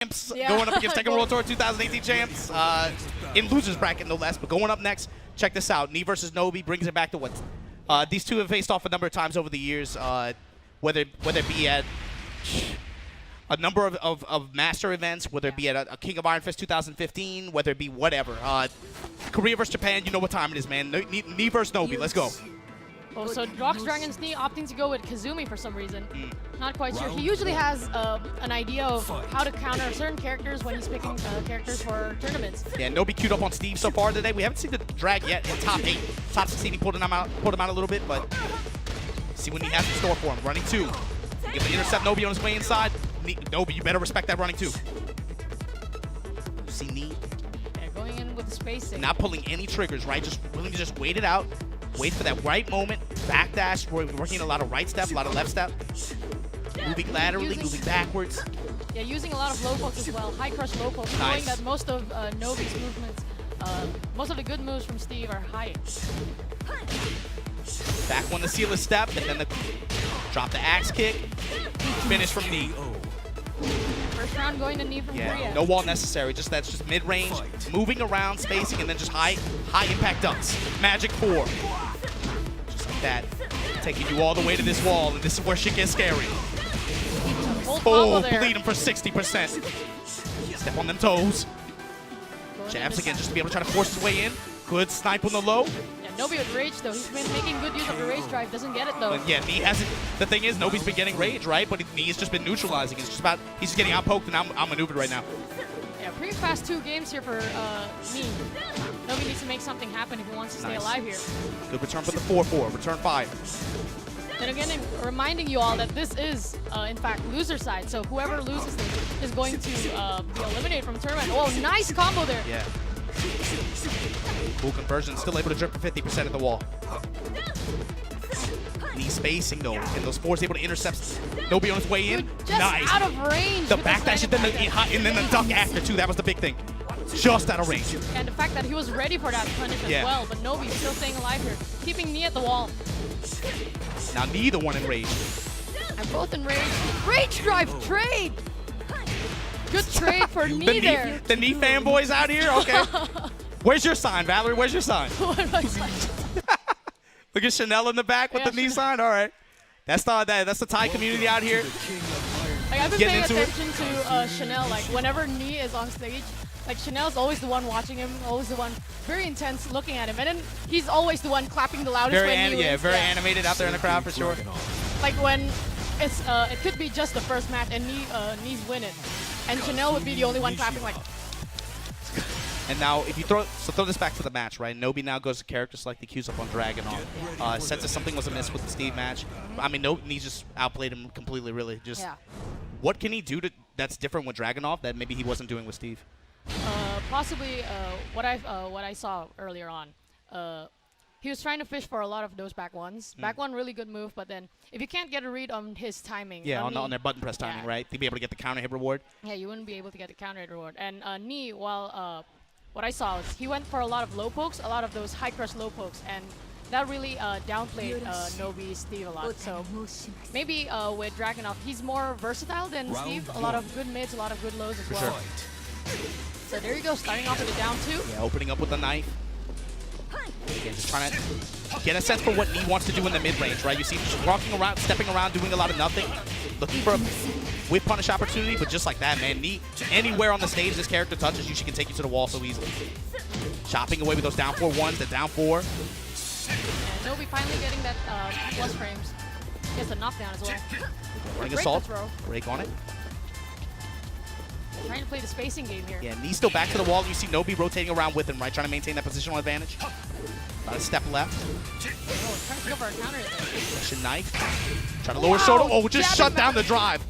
champs going up against Thaiger World Tour 2018 champs in losers bracket no less. But going up next, check this out. NOBI versus NOBI brings it back to what these two have faced off a number of times over the years, whether it be at a number of master events, whether it be at a King of Iron Fist 2015, whether it be whatever. Korea versus Japan, you know what time it is, man. NOBI versus NOBI, let's go. Oh, so Rox Dragon's Knee opting to go with Kazumi for some reason. Not quite sure. He usually has an idea of how to counter certain characters when he's picking characters for tournaments. Yeah, NOBI queued up on Steve so far today. We haven't seen the drag yet in top 8. Top 16, he pulled him out a little bit, but see what he has in store for him. Running 2. Give the intercept NOBI on his way inside. NOBI, you better respect that running 2. See Knee? Yeah, going in with the spacing. Not pulling any triggers, right? Just willing to just wait it out. Wait for that right moment. Backdash. We're working a lot of right step, a lot of left step. Moving laterally, moving backwards. Yeah, using a lot of low pokes as well. High crush low pokes. Knowing that most of NOBI's movements, most of the good moves from Steve are high. Back one to seal a step, and then drop the axe kick. Finish from Knee. First round going to Knee from Korea. No wall necessary. That's just mid-range, moving around, spacing, and then just high impact dunks. Magic 4. Just like that. Taking you all the way to this wall, and this is where shit gets scary. Oh, bleed him for 60%. Step on them toes. Jabs again just to be able to try to force his way in. Good snipe on the low. Yeah, NOBI with rage though. He's been making good use of the rage drive. Doesn't get it though. But yeah, Knee hasn't. The thing is, NOBI's been getting rage, right? But Knee's just been neutralizing. He's just getting outpoked and outmaneuvered right now. Yeah, pretty fast 2 games here for Knee. NOBI needs to make something happen if he wants to stay alive here. Good return for the 4-4. Return 5. And again, reminding you all that this is, in fact, loser side. So whoever loses this is going to be eliminated from the tournament. Oh, nice combo there. Yeah. Cool conversion. Still able to drip for 50% of the wall. Knee spacing though. And those 4s able to intercept NOBI on his way in. Just nice. Out of range. The backdash and then the duck after too. That was the big thing. Just out of range. And the fact that he was ready for that punish as well. But NOBI still staying alive here. Keeping Knee at the wall. Now Knee the one in rage. And both in rage. Rage drive trade! Good trade for Knee there. The Knee fanboys out here? Okay. Where's your sign, Valerie? Where's your sign? Look at Chanel in the back with the Knee sign? All right. That's the Thai community out here. Like, I've been paying attention to Chanel. Like, whenever Knee is on stage, like, Chanel's always the one watching him, always the one very intense looking at him. And then he's always the one clapping the loudest when he wins. Very animated out there in the crowd for sure. Like when it's it could be just the first match and Knee's win it. And Chanel would be the only one clapping like. And now if you throw this back to the match, right? NOBI now goes to character select, the queues up on Dragunov. Senses something was amiss with the Steve match. I mean, Knee just outplayed him completely, really. Just what can he do that's different with Dragunov that maybe he wasn't doing with Steve? Possibly what I saw earlier on. He was trying to fish for a lot of those back ones. Back one, really good move, but then if you can't get a read on his timing. Yeah, on their button press timing, right? To be able to get the counter hit reward. Yeah, you wouldn't be able to get the counter hit reward. And Knee, while what I saw was he went for a lot of low pokes, a lot of those high crush low pokes, and that really downplayed NOBI Steve a lot. So maybe with Dragunov, he's more versatile than Steve. A lot of good mids, a lot of good lows as well. Sure. So there you go, starting off with a down 2. Yeah, opening up with the knife. Again, just trying to get a sense for what Knee wants to do in the mid-range, right? You see him just walking around, stepping around, doing a lot of nothing. Looking for a whip punish opportunity, but just like that, man. Knee, anywhere on the stage this character touches you, she can take you to the wall so easily. Chopping away with those down 4-1s, the down 4. And NOBI finally getting that plus frames. Gets a knockdown as well. Running assault, break on it. Trying to play the spacing game here. Yeah, Knee still back to the wall. You see NOBI rotating around with him, right? Trying to maintain that positional advantage. About a step left. Oh, trying to go for a counter there. Russian knife. Trying to lower shoulder. Oh, just shut down the drive.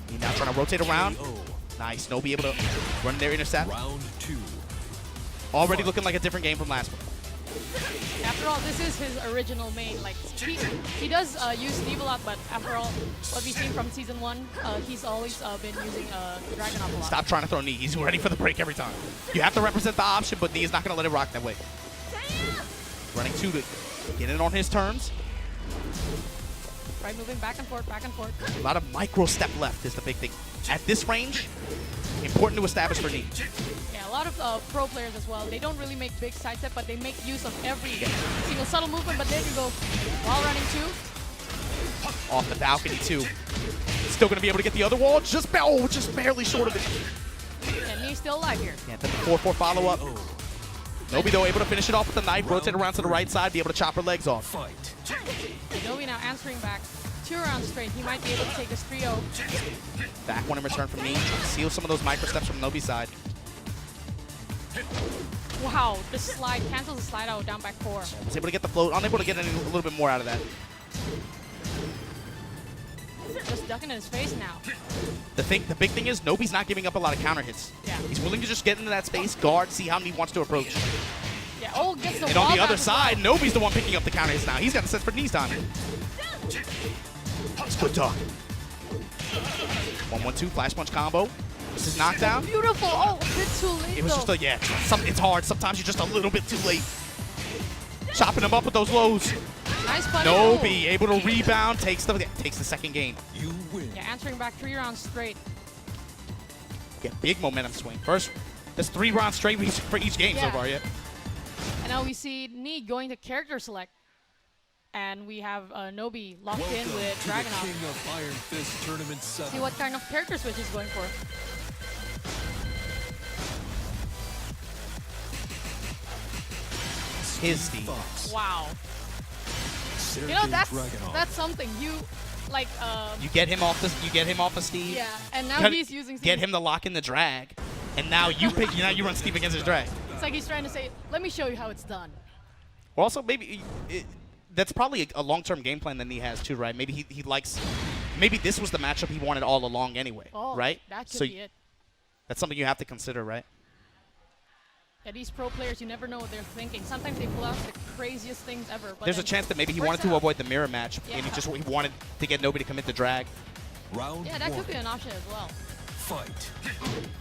Knee now trying to rotate around. Nice. NOBI able to run their intercept. Round 2. Already looking like a different game from last one. After all, this is his original main. Like he does use Steve a lot, but after all, what we've seen from season 1, he's always been using Dragunov a lot. Stop trying to throw Knee. He's ready for the break every time. You have to represent the option, but Knee is not going to let it rock that way. Running 2 to get it on his terms. Right, moving back and forth, back and forth. A lot of micro step left is the big thing. at this range, important to establish for Knee. Yeah, a lot of pro players as well. They don't really make big side step, but they make use of every single subtle movement. But there you go, wall running too. Off the balcony too. Still gonna be able to get the other wall, just barely short of it. And Knee's still alive here. Yeah, then the 4-4 follow up. Nobi though able to finish it off with the knife, rotate around to the right side, be able to chop her legs off. Nobi now answering back. 2 rounds straight. He might be able to take this 3-0. Back one in return from Knee, trying to seal some of those micro steps from Nobi's side. Wow, the slide cancels the slide out down back 4. Was able to get the float, unable to get a little bit more out of that. Just ducking in his face now. The big thing is Nobi's not giving up a lot of counter hits. Yeah. He's willing to just get into that space, guard, see how he wants to approach. Yeah. Oh, gets the And wall on the other bounce as well. side, Nobi's the one picking up the counter hits now. He's got the sense for Knee's time. It's good talk. 1-1-2 flash punch combo. This is knockdown. Beautiful. Oh, a bit too late. It was just a, yeah, it's hard. Sometimes you're just a little bit too late. Chopping him up with those lows. Nice punish. Nobi able to rebound, takes the second game. You win. Yeah, answering back 3 rounds straight. Get big momentum swing. First, there's 3 rounds straight for each game so Yeah. far, yeah. And now we see Knee going to character select. And we have Nobi locked in with to the Dragunov. King of Iron Fist Tournament 7. See what kind of character switch he's going for. His Steve. Wow. Sergey You know, Dragunov. that's something. You, like, You get him off of Steve. yeah. And now Cut- he's using Get Steve. him to lock in the drag. And now you run Steve against his drag. It's like he's trying to say, let me show you how it's done. Or also, maybe that's probably a long-term game plan that he has too, right? Maybe he likes. Maybe this was the matchup he wanted all along anyway, Oh, right? that could So be it. that's something you have to consider, right? Yeah, these pro players, you never know what they're thinking. Sometimes they pull out the craziest things ever. But There's a then chance that maybe he works wanted to out. avoid the mirror match, Yeah. and he wanted to get Nobi to commit the drag. Round Yeah, that 1. could be an option as well. Fight.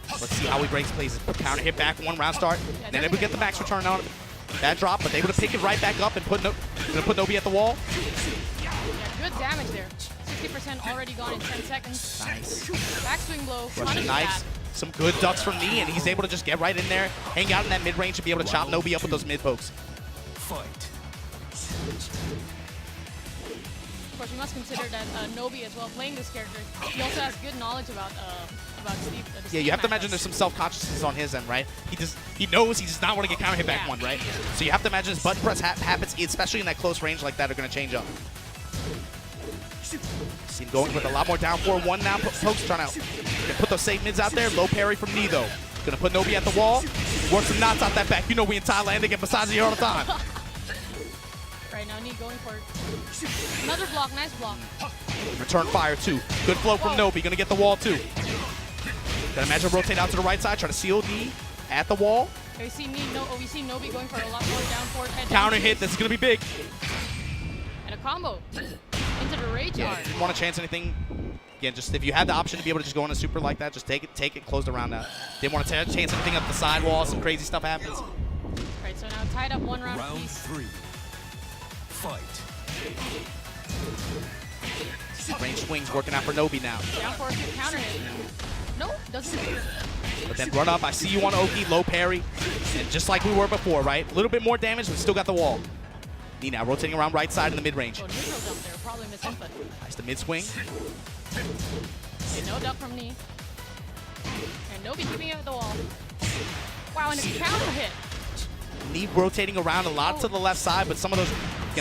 Let's see how he breaks plays. Counter hit back, 1 round start. Yeah, Then they would get the max return on that drop, but they would have picked it right back up and put Nobi at the wall. Yeah, good damage there. 60% already gone in 10 seconds. Nice. Backswing blow. Russian Punishes knives. that. Some good ducks from Knee, and he's able to just get right in there, hang out in that mid-range, and be able to chop Nobi up with those mid-pokes. Fight. Of course, you must consider that Nobi as well, playing this character, he also has good knowledge about Steve. Yeah, you have to imagine there's some self-consciousness on his end, right? He knows he does not want to get counter hit back Yeah. 1, right? So you have to imagine his button press habits, especially in that close range like that, are going to change up. See him going with a lot more down 4-1 now. Pokes trying to put those safe mids out there. Low parry from Knee, though. Going to put Nobi at the wall. Work some knots out that back. You know we in Thailand, they get massages here all the time. Right now, Knee going for another block. Nice block. Return fire, too. Good flow from Whoa. Nobi. Going to get the wall, too. Gotta imagine rotate out to the right side. Try to seal Knee at the wall. We see Nobi going for a lot more down forward head. Counter down hit. This is going to be big. and a combo into the rage Yeah, guard. didn't want to chance anything. Again, just if you had the option to be able to just go on a super like that, just take it, close the round out. Didn't want to chance anything up the sidewall, some crazy stuff happens. Right, so now tied up 1 round Round apiece. 3. Fight. Range swings working out for Nobi now. Down for a good counter hit. No, doesn't hit. But then run up, I see you on Oki, low parry. And just like we were before, right? A little bit more damage, but still got the wall. Knee now rotating around right side in the mid-range. Oh, neutral jump there, probably miss input. Nice the mid-swing. Okay, no duck from Knee. And Nobi keeping it at the wall. Wow, and a counter hit. Knee rotating around a lot to the left side, but some of those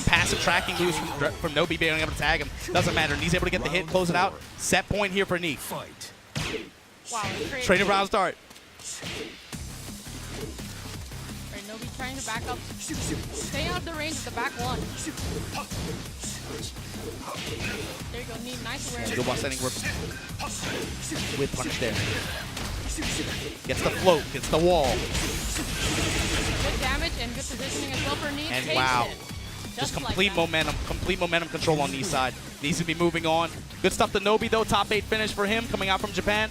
passive tracking moves from Nobi being able to tag him. Doesn't matter. Knee's able to get the hit, close it out. Set point here for Knee. Fight. Wow, Training round start. Right, Nobi trying to back up. Stay out of the range of the back 1. There you go, Knee, nice awareness. Good while setting with punish there. Gets the float, gets the wall. Good damage and good positioning as well for Knee. And Takes wow. it. Just like complete that. momentum control on Knee's side. Needs to be moving on. Good stuff to Nobi though, top 8 finish for him coming out from Japan.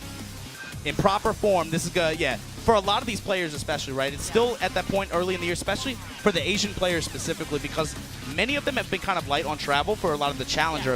In proper form, this is good, yeah. For a lot of these players especially, right? It's still at that point early in the year, especially for the Asian players specifically, because many of them have been kind of light on travel for a lot of the challenger